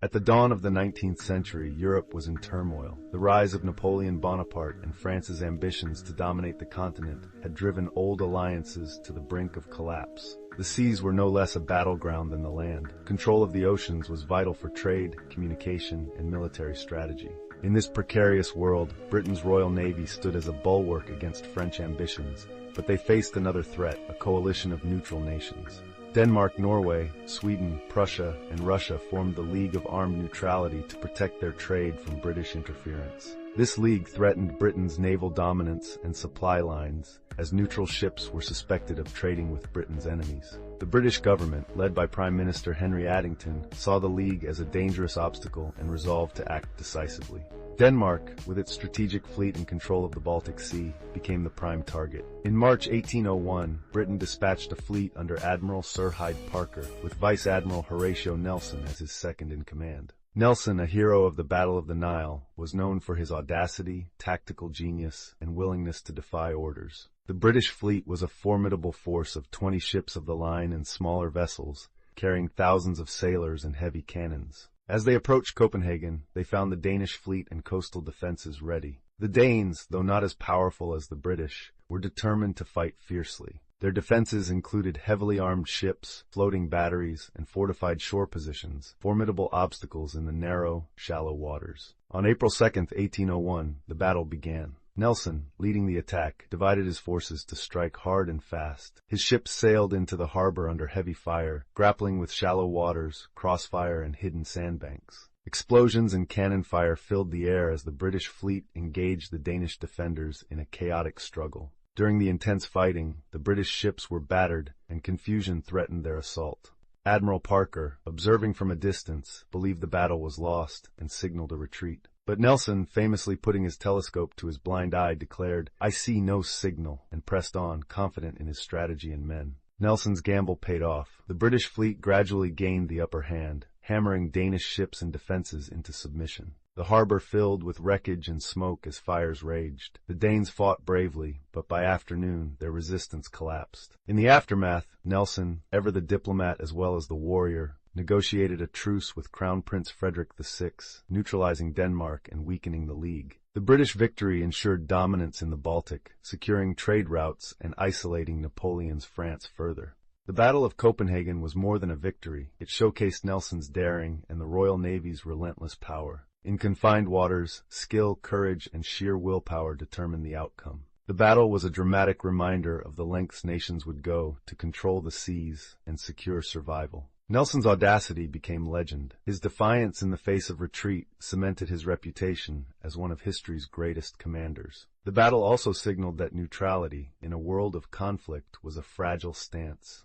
At the dawn of the 19th century, Europe was in turmoil. The rise of Napoleon Bonaparte and France's ambitions to dominate the continent had driven old alliances to the brink of collapse. The seas were no less a battleground than the land. Control of the oceans was vital for trade, communication, and military strategy. In this precarious world, Britain's Royal Navy stood as a bulwark against French ambitions, but they faced another threat, a coalition of neutral nations. Denmark-Norway, Sweden, Prussia, and Russia formed the League of Armed Neutrality to protect their trade from British interference. This league threatened Britain's naval dominance and supply lines, as neutral ships were suspected of trading with Britain's enemies. The British government, led by Prime Minister Henry Addington, saw the League as a dangerous obstacle and resolved to act decisively. Denmark, with its strategic fleet and control of the Baltic Sea, became the prime target. In March 1801, Britain dispatched a fleet under Admiral Sir Hyde Parker, with Vice-Admiral Horatio Nelson as his second-in-command. Nelson, a hero of the Battle of the Nile, was known for his audacity, tactical genius, and willingness to defy orders. The British fleet was a formidable force of 20 ships of the line and smaller vessels, carrying thousands of sailors and heavy cannons. As they approached Copenhagen, they found the Danish fleet and coastal defenses ready. The Danes, though not as powerful as the British, were determined to fight fiercely. Their defenses included heavily armed ships, floating batteries, and fortified shore positions, formidable obstacles in the narrow, shallow waters. On April 2, 1801, the battle began. Nelson, leading the attack, divided his forces to strike hard and fast. His ships sailed into the harbor under heavy fire, grappling with shallow waters, crossfire, and hidden sandbanks. Explosions and cannon fire filled the air as the British fleet engaged the Danish defenders in a chaotic struggle. During the intense fighting, the British ships were battered, and confusion threatened their assault. Admiral Parker, observing from a distance, believed the battle was lost and signaled a retreat. But Nelson, famously putting his telescope to his blind eye, declared, "I see no signal," and pressed on, confident in his strategy and men. Nelson's gamble paid off. The British fleet gradually gained the upper hand, hammering Danish ships and defenses into submission. The harbor filled with wreckage and smoke as fires raged. The Danes fought bravely, but by afternoon their resistance collapsed. In the aftermath, Nelson, ever the diplomat as well as the warrior, negotiated a truce with Crown Prince Frederick VI, neutralizing Denmark and weakening the League. The British victory ensured dominance in the Baltic, securing trade routes and isolating Napoleon's France further. The Battle of Copenhagen was more than a victory. It showcased Nelson's daring and the Royal Navy's relentless power. In confined waters, skill, courage, and sheer willpower determined the outcome. The battle was a dramatic reminder of the lengths nations would go to control the seas and secure survival. Nelson's audacity became legend. His defiance in the face of retreat cemented his reputation as one of history's greatest commanders. The battle also signaled that neutrality, in a world of conflict, was a fragile stance.